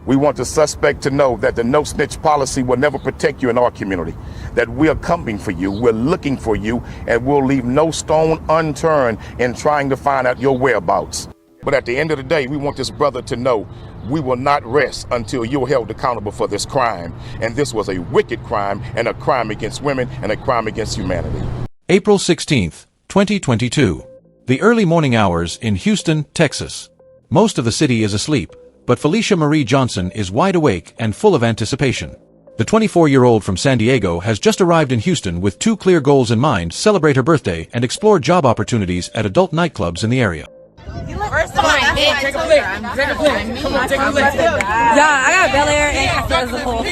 We want the suspect to know that the no snitch policy will never protect you in our community, that we're coming for you, we're looking for you, and we'll leave no stone unturned in trying to find out your whereabouts. But at the end of the day, we want this brother to know we will not rest until you're held accountable for this crime. And this was a wicked crime, and a crime against women, and a crime against humanity. April 16th, 2022. The early morning hours in Houston, Texas. Most of the city is asleep, but Felicia Marie Johnson is wide awake and full of anticipation. The 24-year-old from San Diego has just arrived in Houston with two clear goals in mind: celebrate her birthday and explore job opportunities at adult nightclubs in the area. First of all, take a flick. Take a flick. Come on, take a flick. Yeah, I got Bel Air and Casa Azul.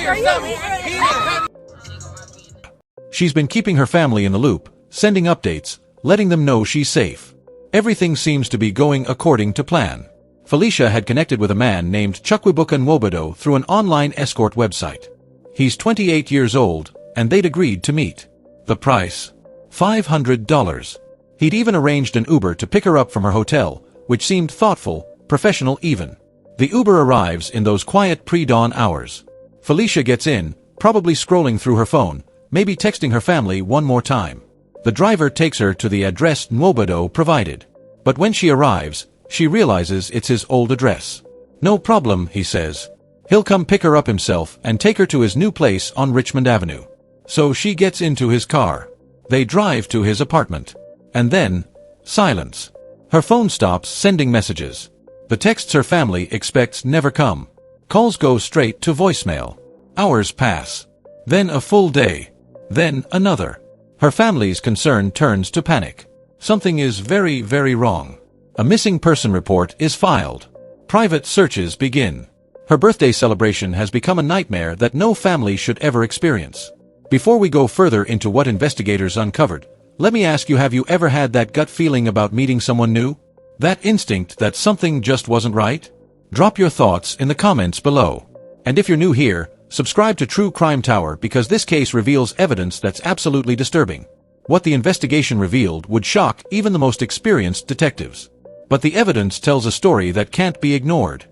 She's been keeping her family in the loop, sending updates, letting them know she's safe. Everything seems to be going according to plan. Felicia had connected with a man named Chukwuebuka Nwobodo through an online escort website. He's 28 years old, and they'd agreed to meet. The price? $500. He'd even arranged an Uber to pick her up from her hotel, which seemed thoughtful, professional even. The Uber arrives in those quiet pre-dawn hours. Felicia gets in, probably scrolling through her phone, maybe texting her family one more time. The driver takes her to the address Nwobodo provided. But when she arrives, she realizes it's his old address. No problem, he says. He'll come pick her up himself and take her to his new place on Richmond Avenue. So she gets into his car. They drive to his apartment. And then, silence. Her phone stops sending messages. The texts her family expects never come. Calls go straight to voicemail. Hours pass. Then a full day. Then another. Her family's concern turns to panic. Something is very, very wrong. A missing person report is filed. Private searches begin. Her birthday celebration has become a nightmare that no family should ever experience. Before we go further into what investigators uncovered, let me ask you, have you ever had that gut feeling about meeting someone new? That instinct that something just wasn't right? Drop your thoughts in the comments below. And if you're new here, subscribe to True Crime Tower, because this case reveals evidence that's absolutely disturbing. What the investigation revealed would shock even the most experienced detectives. But the evidence tells a story that can't be ignored.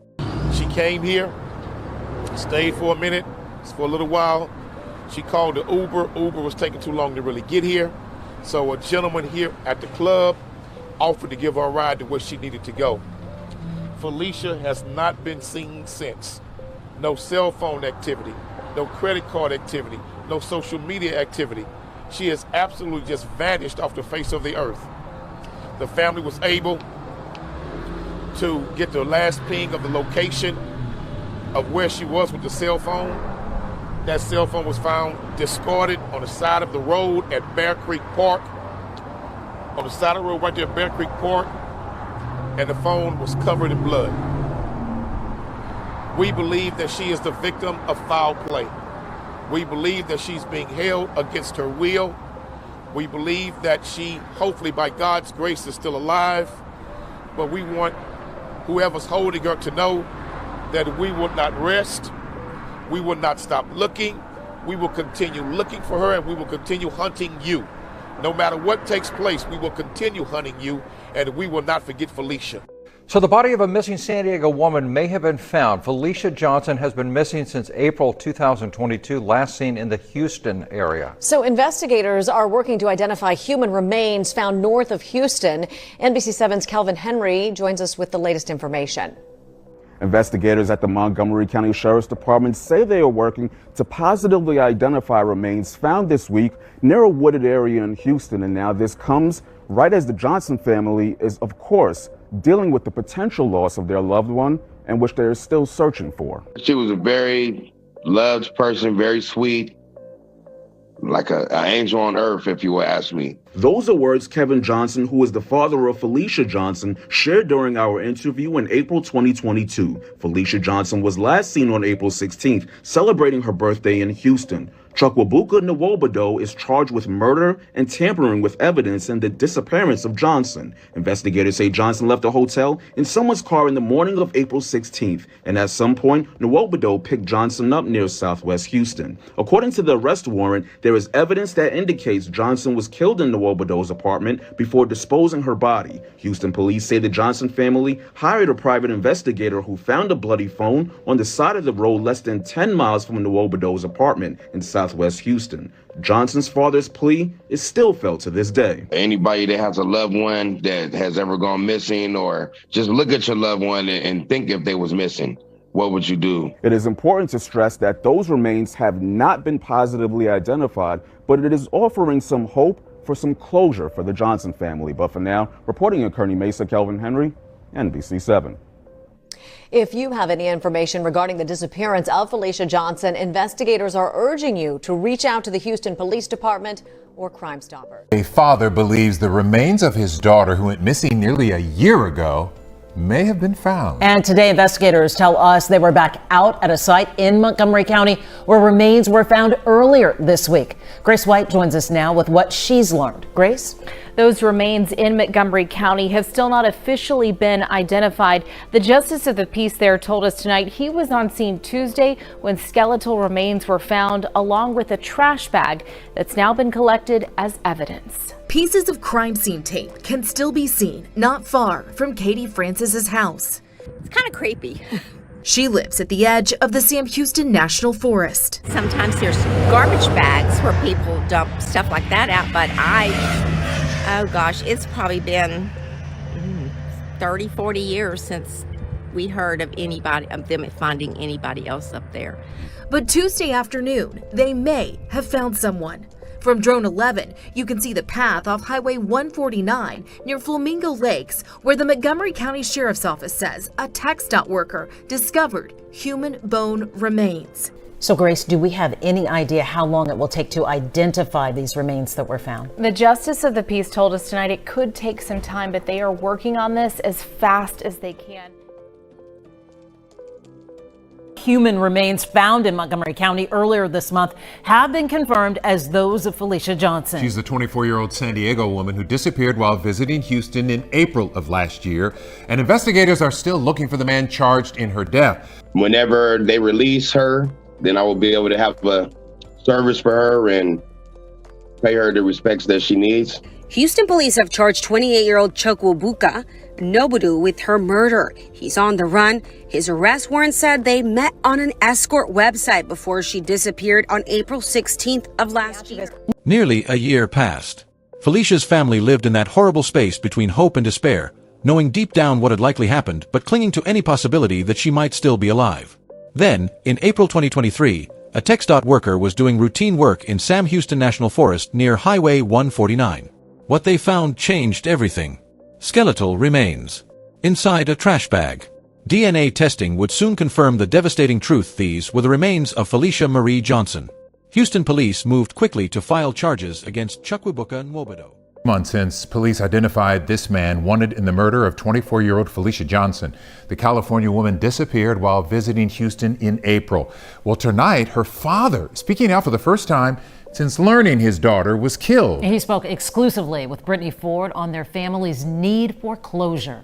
She came here, stayed for a minute, for a little while. She called the Uber. Uber was taking too long to really get here. So a gentleman here at the club offered to give her a ride to where she needed to go. Felicia has not been seen since. No cell phone activity, no credit card activity, no social media activity. She has absolutely just vanished off the face of the earth. The family was able to get the last ping of the location of where she was with the cell phone. That cell phone was found discarded on the side of the road at Bear Creek Park. On the side of the road right there at Bear Creek Park, and the phone was covered in blood. We believe that she is the victim of foul play. We believe that she's being held against her will. We believe that she, hopefully by God's grace, is still alive. But we want whoever's holding her to know that we will not rest. We will not stop looking. We will continue looking for her, and we will continue hunting you. No matter what takes place, we will continue hunting you, and we will not forget Felicia. So the body of a missing San Diego woman may have been found. Felicia Johnson has been missing since April 2022, last seen in the Houston area. So investigators are working to identify human remains found north of Houston. NBC7's Kelvin Henry joins us with the latest information. Investigators at the Montgomery County Sheriff's Department say they are working to positively identify remains found this week near a wooded area in Houston. And now this comes right as the Johnson family is, of course, dealing with the potential loss of their loved one, and which they are still searching for. She was a very loved person, very sweet, like an angel on earth, if you will ask me. Those are words Kevin Johnson, who is the father of Felicia Johnson, shared during our interview in April 2022. Felicia Johnson was last seen on April 16th, celebrating her birthday in Houston. Chukwuebuka Nwobodo is charged with murder and tampering with evidence in the disappearance of Johnson. Investigators say Johnson left a hotel in someone's car in the morning of April 16th, and at some point, Nwobodo picked Johnson up near Southwest Houston. According to the arrest warrant, there is evidence that indicates Johnson was killed in Nwobodo's apartment before disposing her body. Houston police say the Johnson family hired a private investigator who found a bloody phone on the side of the road less than 10 miles from Nwobodo's apartment in Southwest Houston. Johnson's father's plea is still felt to this day. Anybody that has a loved one that has ever gone missing, or just look at your loved one and think if they was missing, what would you do? It is important to stress that those remains have not been positively identified, but it is offering some hope for some closure for the Johnson family. But for now, reporting in Kearney Mesa, Kelvin Henry, NBC7. If you have any information regarding the disappearance of Felicia Johnson, investigators are urging you to reach out to the Houston Police Department or Crime Stoppers. A father believes the remains of his daughter, who went missing nearly a year ago, may have been found. And today, investigators tell us they were back out at a site in Montgomery County where remains were found earlier this week. Grace White joins us now with what she's learned. Grace? Those remains in Montgomery County have still not officially been identified. The justice of the peace there told us tonight he was on scene Tuesday when skeletal remains were found, along with a trash bag that's now been collected as evidence. Pieces of crime scene tape can still be seen not far from Katie Francis's house. It's kind of creepy. She lives at the edge of the Sam Houston National Forest. Sometimes there's garbage bags where people dump stuff like that out, but oh gosh, it's probably been 30, 40 years since we heard of them finding anybody else up there. But Tuesday afternoon, they may have found someone. From Drone 11, you can see the path off Highway 149 near Flamingo Lakes, where the Montgomery County Sheriff's Office says a TxDOT worker discovered human bone remains. So, Grace, do we have any idea how long it will take to identify these remains that were found? The justice of the peace told us tonight it could take some time, but they are working on this as fast as they can. Human remains found in Montgomery County earlier this month have been confirmed as those of Felicia Johnson. She's the 24-year-old San Diego woman who disappeared while visiting Houston in April of last year, and investigators are still looking for the man charged in her death. Whenever they release her, then I will be able to have a service for her and pay her the respects that she needs. Houston police have charged 28-year-old Chukwuebuka Nwobodo with her murder. He's on the run. His arrest warrant said they met on an escort website before she disappeared on April 16th of last year. Nearly a year passed. Felicia's family lived in that horrible space between hope and despair, knowing deep down what had likely happened, but clinging to any possibility that she might still be alive. Then, in April 2023, a TxDOT worker was doing routine work in Sam Houston National Forest near Highway 149. What they found changed everything. Skeletal remains. Inside a trash bag. DNA testing would soon confirm the devastating truth these were the remains of Felicia Marie Johnson. Houston police moved quickly to file charges against Chukwuebuka Nwobodo. Months since police identified this man wanted in the murder of 24-year-old Felicia Johnson. The California woman disappeared while visiting Houston in April. Well, tonight, her father speaking out for the first time since learning his daughter was killed. He spoke exclusively with Brittany Ford on their family's need for closure.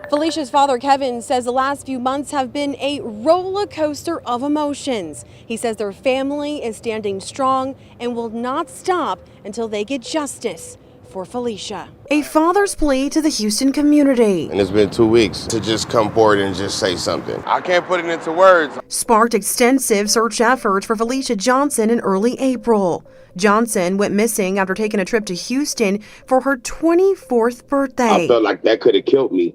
Felicia's father, Kevin, says the last few months have been a roller coaster of emotions. He says their family is standing strong and will not stop until they get justice for Felicia. A father's plea to the Houston community. And it's been 2 weeks to just come forward and just say something. I can't put it into words. Sparked extensive search efforts for Felicia Johnson in early April. Johnson went missing after taking a trip to Houston for her 24th birthday. I felt like that could have killed me.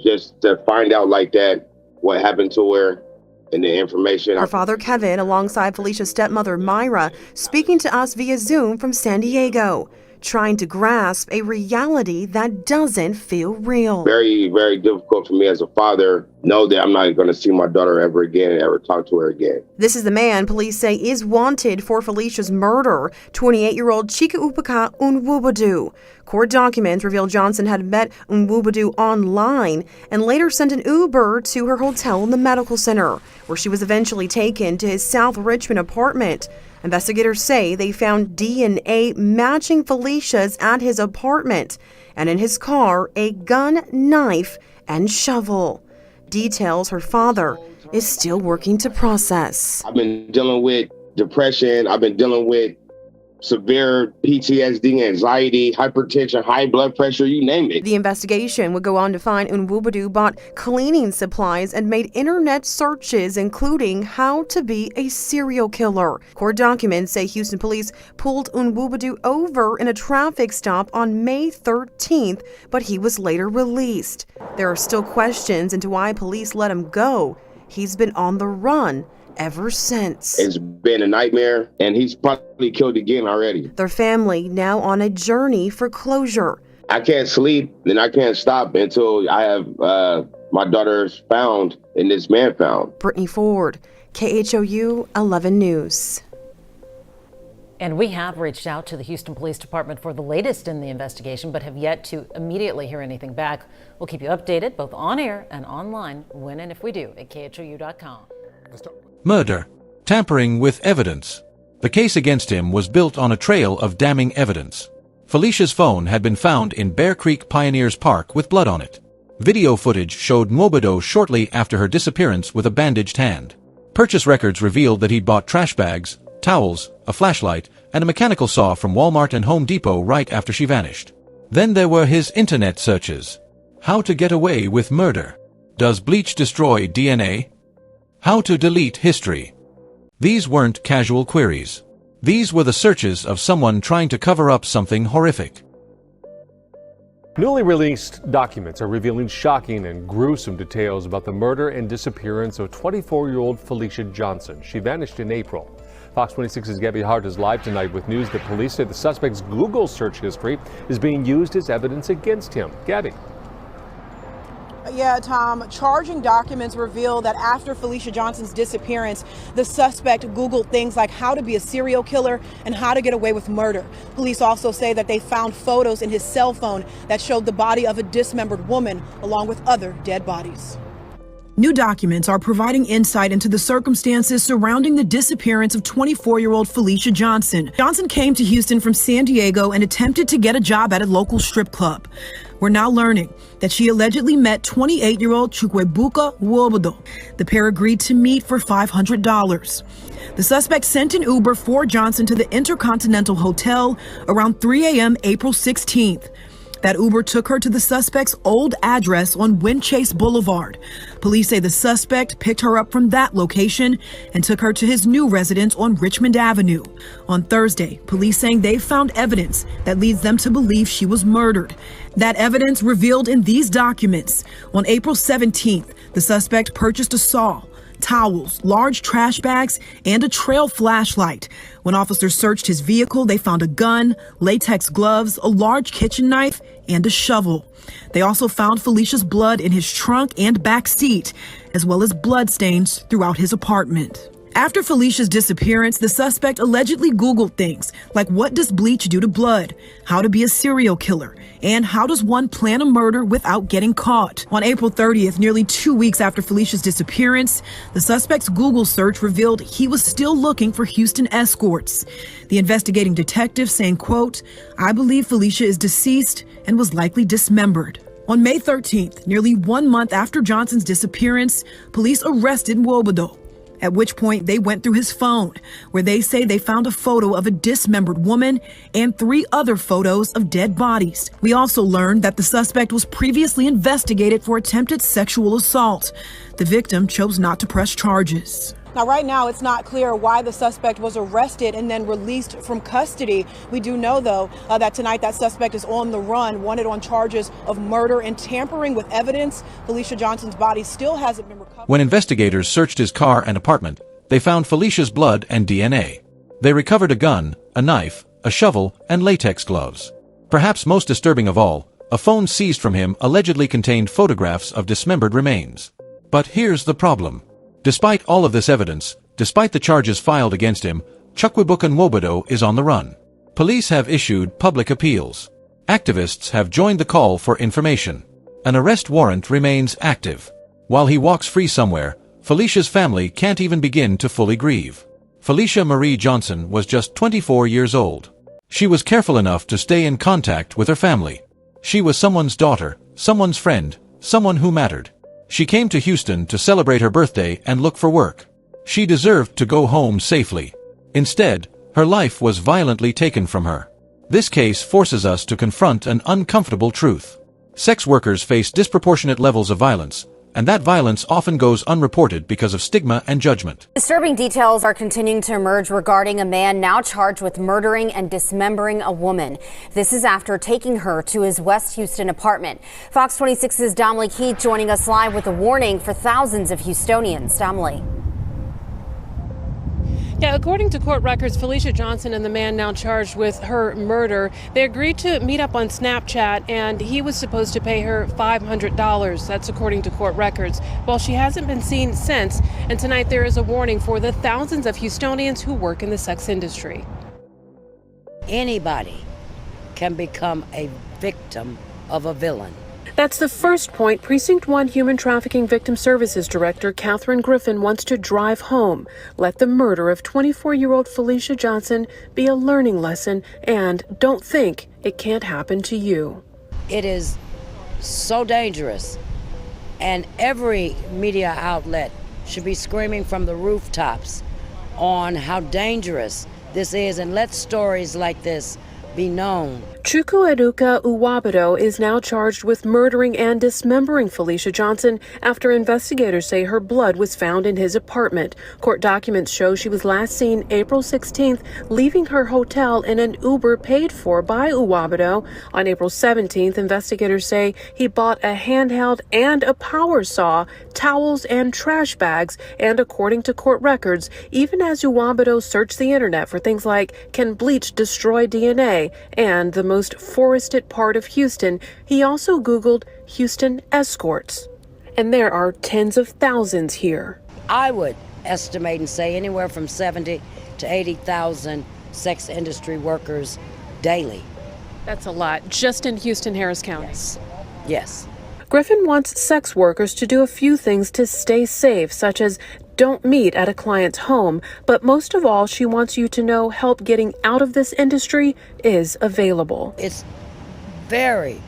Just to find out like that, what happened to her and the information. Her father, Kevin, alongside Felicia's stepmother, Myra, speaking to us via Zoom from San Diego, trying to grasp a reality that doesn't feel real. Very, very difficult for me as a father, know that I'm not going to see my daughter ever again and ever talk to her again. This is the man police say is wanted for Felicia's murder, 28-year-old Chukwuebuka Nwobodo. Court documents reveal Johnson had met Nwobodo online and later sent an Uber to her hotel in the medical center, where she was eventually taken to his South Richmond apartment. Investigators say they found DNA matching Felicia's at his apartment, and in his car, a gun, knife, and shovel. Details her father is still working to process. I've been dealing with depression. I've been dealing with severe PTSD, anxiety, hypertension, high blood pressure, you name it. The investigation would go on to find Nwobodo bought cleaning supplies and made internet searches, including how to be a serial killer. Court documents say Houston police pulled Nwobodo over in a traffic stop on May 13th, but he was later released. There are still questions into why police let him go. He's been on the run ever since. It's been a nightmare, and he's probably killed again already. Their family now on a journey for closure. I can't sleep, and I can't stop until I have my daughter's found and this man found. Brittany Ford, KHOU 11 News. And we have reached out to the Houston Police Department for the latest in the investigation, but have yet to immediately hear anything back. We'll keep you updated both on air and online when and if we do at khou.com. Murder. Tampering with evidence. The case against him was built on a trail of damning evidence. Felicia's phone had been found in Bear Creek Pioneers Park with blood on it. Video footage showed Nwobodo shortly after her disappearance with a bandaged hand. Purchase records revealed that he'd bought trash bags, towels, a flashlight, and a mechanical saw from Walmart and Home Depot right after she vanished. Then there were his internet searches. How to get away with murder. Does bleach destroy DNA? How to delete history. These weren't casual queries. These were the searches of someone trying to cover up something horrific. Newly released documents are revealing shocking and gruesome details about the murder and disappearance of 24-year-old Felicia Johnson. She vanished in April. Fox 26's Gabby Hart is live tonight with news that police say the suspect's Google search history is being used as evidence against him. Gabby. Yeah, Tom, charging documents reveal that after Felicia Johnson's disappearance, the suspect Googled things like how to be a serial killer and how to get away with murder. Police also say that they found photos in his cell phone that showed the body of a dismembered woman along with other dead bodies. New documents are providing insight into the circumstances surrounding the disappearance of 24-year-old Felicia Johnson. Johnson came to Houston from San Diego and attempted to get a job at a local strip club. We're now learning that she allegedly met 28-year-old Chukwuebuka Nwobodo. The pair agreed to meet for $500. The suspect sent an Uber for Johnson to the Intercontinental Hotel around 3 a.m. April 16th. That Uber took her to the suspect's old address on Windchase Boulevard. Police say the suspect picked her up from that location and took her to his new residence on Richmond Avenue. On Thursday, police saying they found evidence that leads them to believe she was murdered. That evidence revealed in these documents. On April 17th, the suspect purchased a saw, towels, large trash bags, and a trail flashlight. When officers searched his vehicle, they found a gun, latex gloves, a large kitchen knife, and a shovel. They also found Felicia's blood in his trunk and back seat, as well as blood stains throughout his apartment. After Felicia's disappearance, the suspect allegedly Googled things like what does bleach do to blood, how to be a serial killer, and how does one plan a murder without getting caught. On April 30th, nearly 2 weeks after Felicia's disappearance, the suspect's Google search revealed he was still looking for Houston escorts. The investigating detective saying, quote, "I believe Felicia is deceased and was likely dismembered." On May 13th, nearly 1 month after Johnson's disappearance, police arrested Nwobodo. At which point they went through his phone, where they say they found a photo of a dismembered woman and 3 other photos of dead bodies. We also learned that the suspect was previously investigated for attempted sexual assault. The victim chose not to press charges. Now, right now, it's not clear why the suspect was arrested and then released from custody. We do know, though, that tonight that suspect is on the run, wanted on charges of murder and tampering with evidence. Felicia Johnson's body still hasn't been recovered. When investigators searched his car and apartment, they found Felicia's blood and DNA. They recovered a gun, a knife, a shovel, and latex gloves. Perhaps most disturbing of all, a phone seized from him allegedly contained photographs of dismembered remains. But here's the problem. Despite all of this evidence, despite the charges filed against him, Chukwuebuka Nwobodo is on the run. Police have issued public appeals. Activists have joined the call for information. An arrest warrant remains active. While he walks free somewhere, Felicia's family can't even begin to fully grieve. Felicia Marie Johnson was just 24 years old. She was careful enough to stay in contact with her family. She was someone's daughter, someone's friend, someone who mattered. She came to Houston to celebrate her birthday and look for work. She deserved to go home safely. Instead, her life was violently taken from her. This case forces us to confront an uncomfortable truth. Sex workers face disproportionate levels of violence, and that violence often goes unreported because of stigma and judgment. Disturbing details are continuing to emerge regarding a man now charged with murdering and dismembering a woman. This is after taking her to his West Houston apartment. Fox 26's Domly Keith joining us live with a warning for thousands of Houstonians. Domly. Yeah, according to court records, Felicia Johnson and the man now charged with her murder, they agreed to meet up on Snapchat, and he was supposed to pay her $500. That's according to court records. Well, she hasn't been seen since, and tonight there is a warning for the thousands of Houstonians who work in the sex industry. Anybody can become a victim of a villain. That's the first point Precinct 1 Human Trafficking Victim Services Director Catherine Griffin wants to drive home. Let the murder of 24-year-old Felicia Johnson be a learning lesson, and don't think it can't happen to you. It is so dangerous, and every media outlet should be screaming from the rooftops on how dangerous this is, and let stories like this be known. Chukwuebuka Nwobodo is now charged with murdering and dismembering Felicia Johnson after investigators say her blood was found in his apartment. Court documents show she was last seen April 16th leaving her hotel in an Uber paid for by Nwobodo. On April 17th, investigators say he bought a handheld and a power saw, towels and trash bags, and according to court records, even as Nwobodo searched the internet for things like, can bleach destroy DNA, and the most forested part of Houston, he also Googled Houston escorts. And there are tens of thousands here. I would estimate and say anywhere from 70 to 80,000 sex industry workers daily. That's a lot, just in Houston, Harris County. Yes. Griffin wants sex workers to do a few things to stay safe, such as don't meet at a client's home, but most of all, she wants you to know help getting out of this industry is available. It's very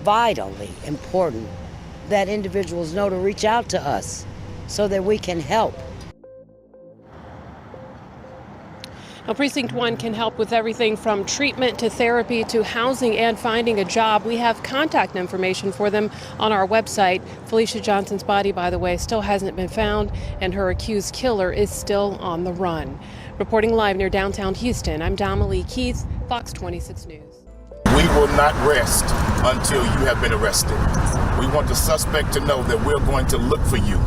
vitally important that individuals know to reach out to us so that we can help. Now, Precinct 1 can help with everything from treatment to therapy to housing and finding a job. We have contact information for them on our website. Felicia Johnson's body, by the way, still hasn't been found, and her accused killer is still on the run. Reporting live near downtown Houston, I'm Domly Keith, Fox 26 News. We will not rest until you have been arrested. We want the suspect to know that we're going to look for you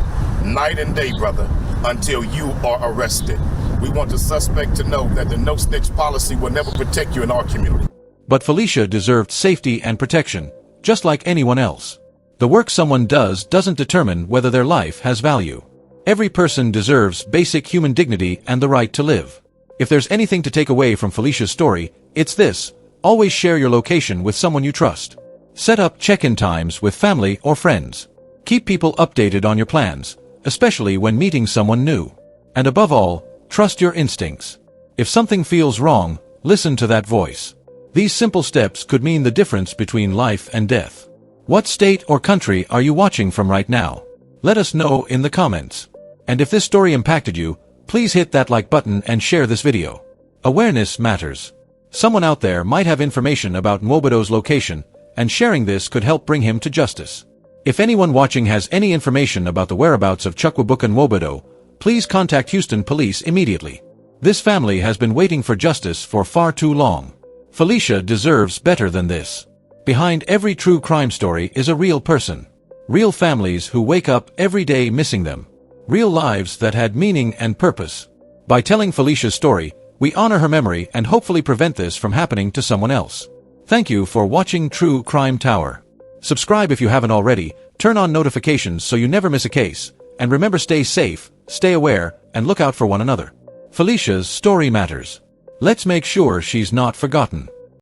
night and day, brother, until you are arrested. We want the suspect to know that the no-snitch policy will never protect you in our community. But Felicia deserved safety and protection, just like anyone else. The work someone does doesn't determine whether their life has value. Every person deserves basic human dignity and the right to live. If there's anything to take away from Felicia's story, it's this: always share your location with someone you trust. Set up check-in times with family or friends. Keep people updated on your plans, especially when meeting someone new. And above all, trust your instincts. If something feels wrong, listen to that voice. These simple steps could mean the difference between life and death. What state or country are you watching from right now? Let us know in the comments. And if this story impacted you, please hit that like button and share this video. Awareness matters. Someone out there might have information about Nwobodo's location, and sharing this could help bring him to justice. If anyone watching has any information about the whereabouts of Chukwuebuka Nwobodo, please contact Houston Police immediately. This family has been waiting for justice for far too long. Felicia deserves better than this. Behind every true crime story is a real person. Real families who wake up every day missing them. Real lives that had meaning and purpose. By telling Felicia's story, we honor her memory and hopefully prevent this from happening to someone else. Thank you for watching True Crime Tower. Subscribe if you haven't already, turn on notifications so you never miss a case, and remember, stay safe, stay aware, and look out for one another. Felicia's story matters. Let's make sure she's not forgotten.